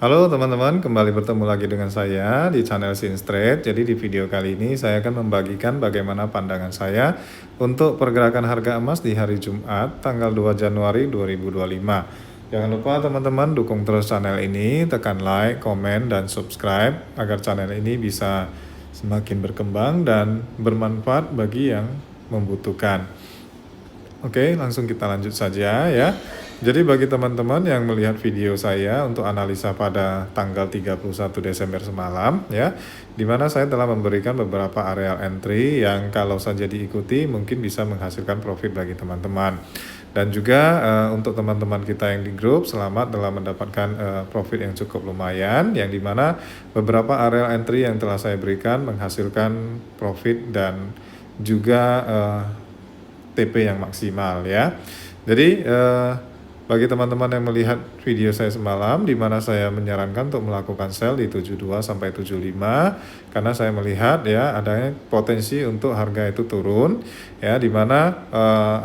Halo teman-teman, kembali bertemu lagi dengan saya di channel Sinstrade. Jadi di video kali ini saya akan membagikan bagaimana pandangan saya untuk pergerakan harga emas di hari Jumat tanggal 2 Januari 2025. Jangan lupa teman-teman dukung terus channel ini, tekan like, komen, dan subscribe agar channel ini bisa semakin berkembang dan bermanfaat bagi yang membutuhkan. Oke, langsung kita lanjut saja ya. Jadi bagi teman-teman yang melihat video saya untuk analisa pada tanggal 31 Desember semalam ya, di mana saya telah memberikan beberapa areal entry yang kalau saja diikuti mungkin bisa menghasilkan profit bagi teman-teman. Dan juga untuk teman-teman kita yang di grup, selamat telah mendapatkan profit yang cukup lumayan, yang dimana beberapa areal entry yang telah saya berikan menghasilkan profit dan juga TP yang maksimal ya. Jadi bagi teman-teman yang melihat video saya semalam di mana saya menyarankan untuk melakukan sell di 72 sampai 75 karena saya melihat ya adanya potensi untuk harga itu turun ya, di mana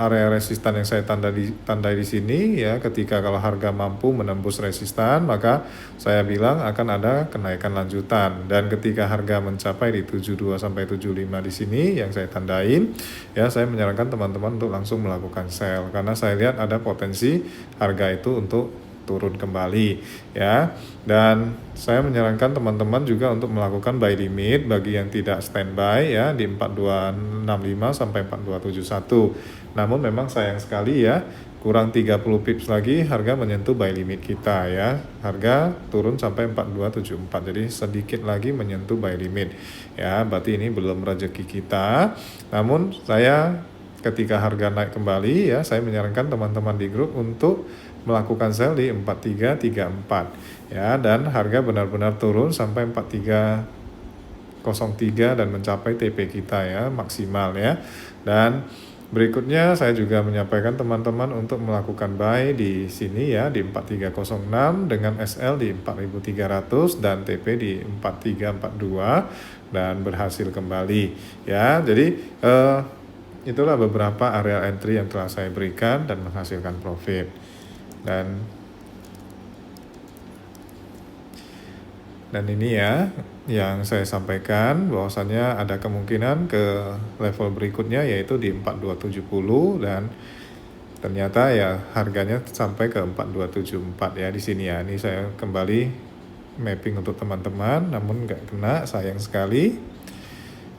area resistan yang saya tandai di sini ya, ketika kalau harga mampu menembus resistan maka saya bilang akan ada kenaikan lanjutan, dan ketika harga mencapai di 72 sampai 75 di sini yang saya tandain ya, saya menyarankan teman-teman untuk langsung melakukan sell karena saya lihat ada potensi harga itu untuk turun kembali ya. Dan saya menyarankan teman-teman juga untuk melakukan buy limit bagi yang tidak standby ya di 4265 sampai 4271. Namun memang sayang sekali ya, kurang 30 pips lagi harga menyentuh buy limit kita ya. Harga turun sampai 4274. Jadi sedikit lagi menyentuh buy limit. Ya, berarti ini belum rezeki kita. Namun saya ketika harga naik kembali ya, saya menyarankan teman-teman di grup untuk melakukan sell di 4334 ya, dan harga benar-benar turun sampai 4303 dan mencapai TP kita ya maksimal ya. Dan berikutnya saya juga menyampaikan teman-teman untuk melakukan buy di sini ya di 4306 dengan SL di 4300 dan TP di 4342 dan berhasil kembali ya. Jadi itulah beberapa area entry yang telah saya berikan dan menghasilkan profit. Dan ini ya yang saya sampaikan bahwasannya ada kemungkinan ke level berikutnya yaitu di 4270, dan ternyata ya harganya sampai ke 4274 ya di sini ya. Ini saya kembali mapping untuk teman-teman namun nggak kena, sayang sekali.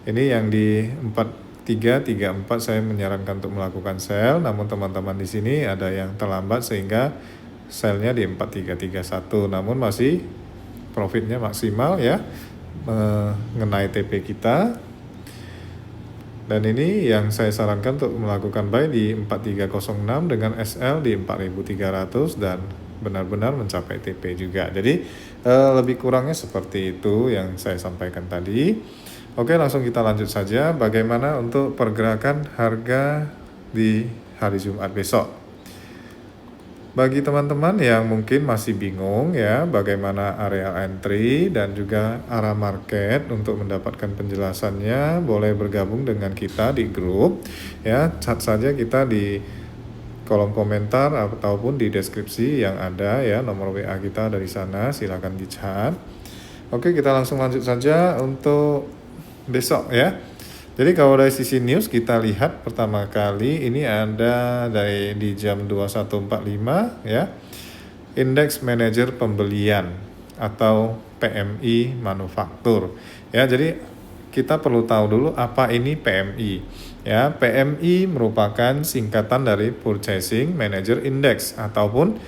Ini yang di 4334 saya menyarankan untuk melakukan sell, namun teman-teman di sini ada yang terlambat sehingga sellnya di 4331, namun masih profitnya maksimal ya, mengenai TP kita. Dan ini yang saya sarankan untuk melakukan buy di 4306 dengan SL di 4300 dan benar-benar mencapai TP juga. Jadi lebih kurangnya seperti itu yang saya sampaikan tadi. Oke, langsung kita lanjut saja bagaimana untuk pergerakan harga di hari Jumat besok. Bagi teman-teman yang mungkin masih bingung ya bagaimana area entry dan juga arah market, untuk mendapatkan penjelasannya boleh bergabung dengan kita di grup ya. Chat saja kita di kolom komentar ataupun di deskripsi yang ada ya, nomor WA kita dari sana, silakan di-chat. Oke, kita langsung lanjut saja untuk besok ya. Jadi kalau dari sisi news kita lihat pertama kali ini ada di jam 21.45 ya, indeks manajer pembelian atau PMI manufaktur ya. Jadi kita perlu tahu dulu apa ini PMI ya. PMI merupakan singkatan dari Purchasing Manager Index ataupun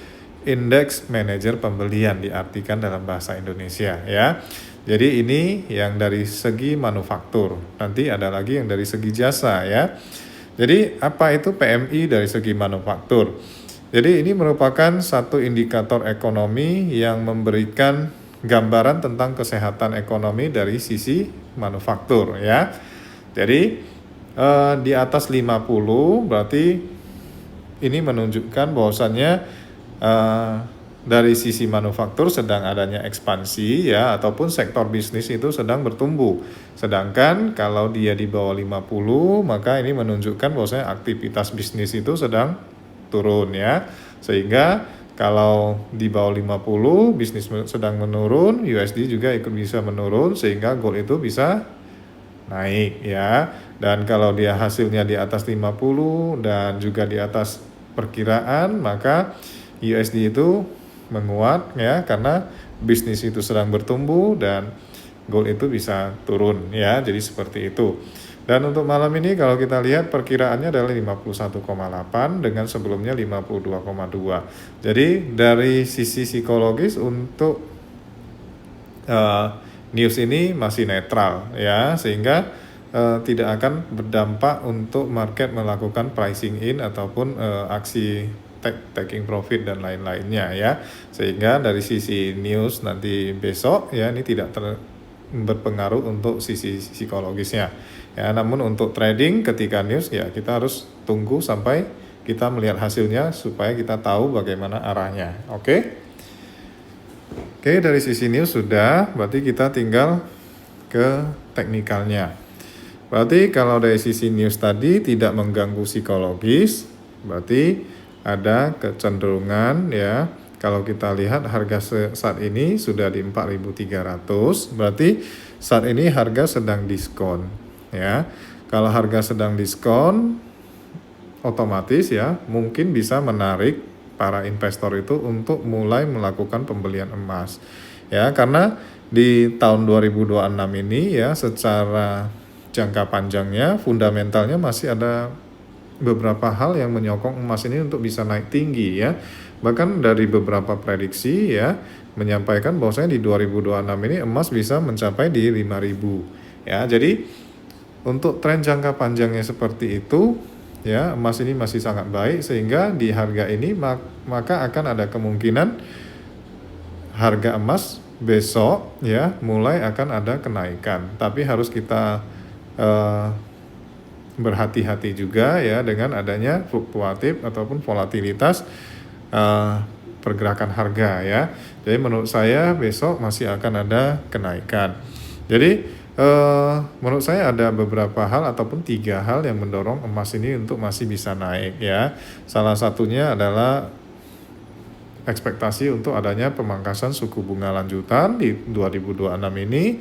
indeks manajer pembelian diartikan dalam bahasa Indonesia ya. Jadi ini yang dari segi manufaktur, nanti ada lagi yang dari segi jasa ya. Jadi apa itu PMI dari segi manufaktur? Jadi ini merupakan satu indikator ekonomi yang memberikan gambaran tentang kesehatan ekonomi dari sisi manufaktur ya. Jadi di atas 50 berarti ini menunjukkan bahwasannya dari sisi manufaktur sedang adanya ekspansi ya, ataupun sektor bisnis itu sedang bertumbuh. Sedangkan kalau dia di bawah 50 maka ini menunjukkan bahwasanya aktivitas bisnis itu sedang turun ya. Sehingga Kalau di bawah 50 bisnis sedang menurun, USD juga ikut bisa menurun sehingga gold itu bisa naik ya. Dan kalau dia hasilnya di atas 50 dan juga di atas perkiraan, maka USD itu menguat ya, karena bisnis itu sedang bertumbuh dan gold itu bisa turun ya. Jadi seperti itu. Dan untuk malam ini kalau kita lihat perkiraannya adalah 51,8 dengan sebelumnya 52,2. Jadi dari sisi psikologis untuk news ini masih netral ya, sehingga tidak akan berdampak untuk market melakukan pricing in ataupun aksi taking profit dan lain-lainnya ya. Sehingga dari sisi news nanti besok ya, ini tidak berpengaruh untuk sisi psikologisnya ya. Namun untuk trading ketika news ya, kita harus tunggu sampai kita melihat hasilnya supaya kita tahu bagaimana arahnya. Oke, dari sisi news sudah, berarti kita tinggal ke teknikalnya. Berarti kalau dari sisi news tadi tidak mengganggu psikologis, berarti ada kecenderungan ya. Kalau kita lihat harga saat ini sudah di 4.300, berarti saat ini harga sedang diskon ya. Kalau harga sedang diskon, otomatis ya mungkin bisa menarik para investor itu untuk mulai melakukan pembelian emas ya, karena di tahun 2026 ini ya, secara jangka panjangnya fundamentalnya masih ada beberapa hal yang menyokong emas ini untuk bisa naik tinggi ya. Bahkan dari beberapa prediksi ya menyampaikan bahwasanya di 2026 ini emas bisa mencapai di 5.000 ya. Jadi untuk tren jangka panjangnya seperti itu ya, emas ini masih sangat baik, sehingga di harga ini maka akan ada kemungkinan harga emas besok ya mulai akan ada kenaikan. Tapi harus kita berhati-hati juga ya dengan adanya fluktuatif ataupun volatilitas pergerakan harga ya. Jadi menurut saya besok masih akan ada kenaikan. Jadi menurut saya ada beberapa hal ataupun 3 hal yang mendorong emas ini untuk masih bisa naik ya. Salah satunya adalah ekspektasi untuk adanya pemangkasan suku bunga lanjutan di 2026 ini.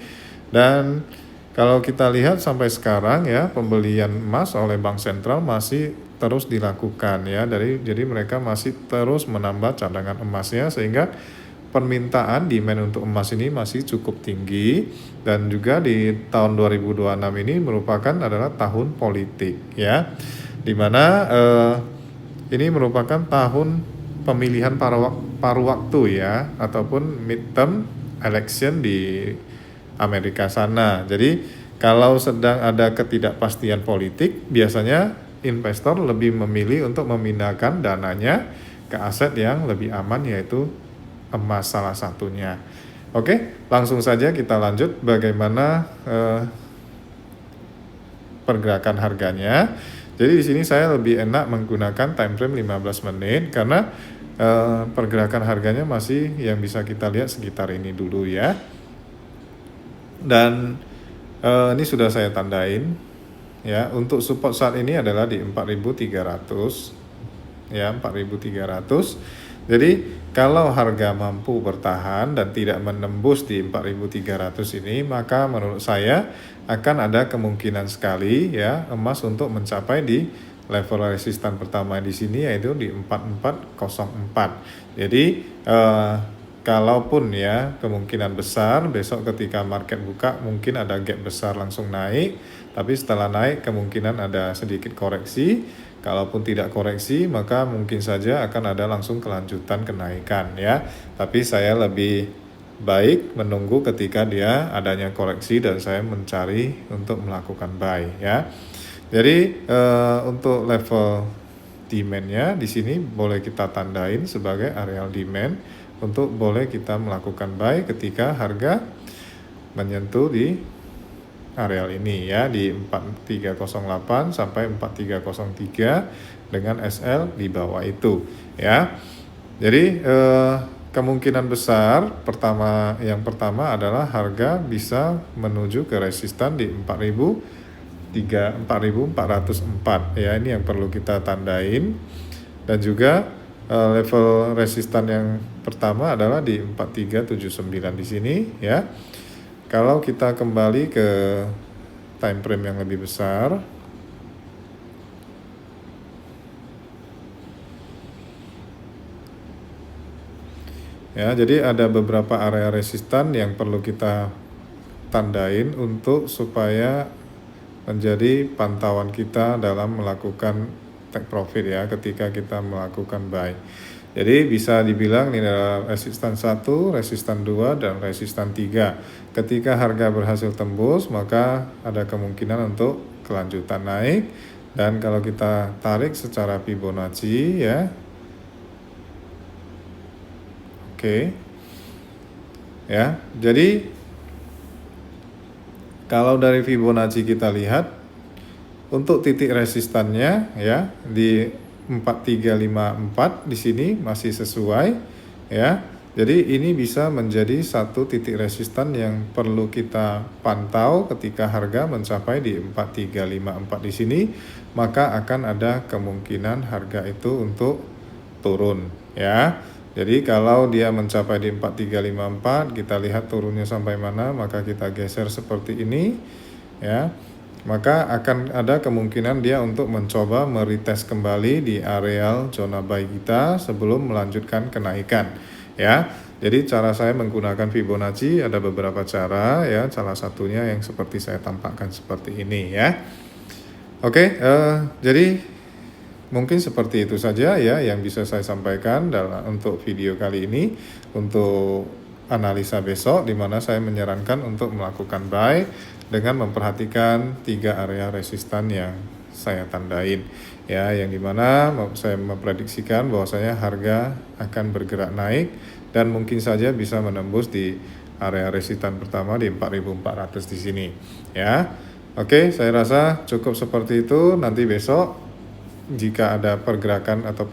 Dan kalau kita lihat sampai sekarang ya, pembelian emas oleh bank sentral masih terus dilakukan ya. Jadi mereka masih terus menambah cadangan emasnya, sehingga permintaan demand untuk emas ini masih cukup tinggi. Dan juga di tahun 2026 ini merupakan adalah tahun politik ya, dimana ini merupakan tahun pemilihan paruh waktu ya, ataupun midterm election di Amerika sana. Jadi kalau sedang ada ketidakpastian politik, biasanya investor lebih memilih untuk memindahkan dananya ke aset yang lebih aman, yaitu emas salah satunya. Oke, langsung saja kita lanjut bagaimana pergerakan harganya. Jadi di sini saya lebih enak menggunakan time frame 15 menit karena pergerakan harganya masih yang bisa kita lihat sekitar ini dulu ya. Dan ini sudah saya tandain ya. Untuk support saat ini adalah di 4.300 ya, 4.300. Jadi kalau harga mampu bertahan dan tidak menembus di 4.300 ini, maka menurut saya akan ada kemungkinan sekali ya emas untuk mencapai di level resistan pertama di sini, yaitu di 4404. Jadi kalaupun ya kemungkinan besar besok ketika market buka mungkin ada gap besar langsung naik, tapi setelah naik kemungkinan ada sedikit koreksi. Kalaupun tidak koreksi maka mungkin saja akan ada langsung kelanjutan kenaikan ya. Tapi saya lebih baik menunggu ketika dia adanya koreksi dan saya mencari untuk melakukan buy ya. Jadi untuk level demand-nya di sini boleh kita tandain sebagai areal demand untuk boleh kita melakukan buy ketika harga menyentuh di areal ini ya, di 4308 sampai 4303 dengan SL di bawah itu ya. Jadi kemungkinan besar yang pertama adalah harga bisa menuju ke resistan di 4404 ya. Ini yang perlu kita tandain. Dan juga level resistan yang pertama adalah di 4379 di sini ya. Kalau kita kembali ke time frame yang lebih besar, ya, jadi ada beberapa area resistan yang perlu kita tandain untuk supaya menjadi pantauan kita dalam melakukan take profit ya ketika kita melakukan buy. Jadi bisa dibilang ini adalah resistan 1, resistan 2, dan resistan 3. Ketika harga berhasil tembus, maka ada kemungkinan untuk kelanjutan naik. Dan kalau kita tarik secara Fibonacci ya. Oke. Ya, jadi kalau dari Fibonacci kita lihat untuk titik resistannya ya di 4354 di sini masih sesuai ya. Jadi ini bisa menjadi satu titik resistan yang perlu kita pantau ketika harga mencapai di 4354 di sini, maka akan ada kemungkinan harga itu untuk turun ya. Jadi kalau dia mencapai di 4354, kita lihat turunnya sampai mana, maka kita geser seperti ini ya. Maka akan ada kemungkinan dia untuk mencoba meretest kembali di areal zona buy kita sebelum melanjutkan kenaikan ya. Jadi cara saya menggunakan Fibonacci ada beberapa cara ya, salah satunya yang seperti saya tampakkan seperti ini ya. Oke, jadi mungkin seperti itu saja ya yang bisa saya sampaikan untuk video kali ini untuk analisa besok, di mana saya menyarankan untuk melakukan buy dengan memperhatikan 3 area resistan yang saya tandain ya, yang dimana saya memprediksikan bahwasanya harga akan bergerak naik dan mungkin saja bisa menembus di area resistan pertama di 4400 di sini ya. Oke, saya rasa cukup seperti itu. Nanti besok jika ada pergerakan atau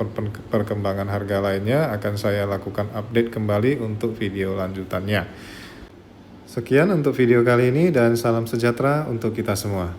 perkembangan harga lainnya akan saya lakukan update kembali untuk video lanjutannya. Sekian untuk video kali ini dan salam sejahtera untuk kita semua.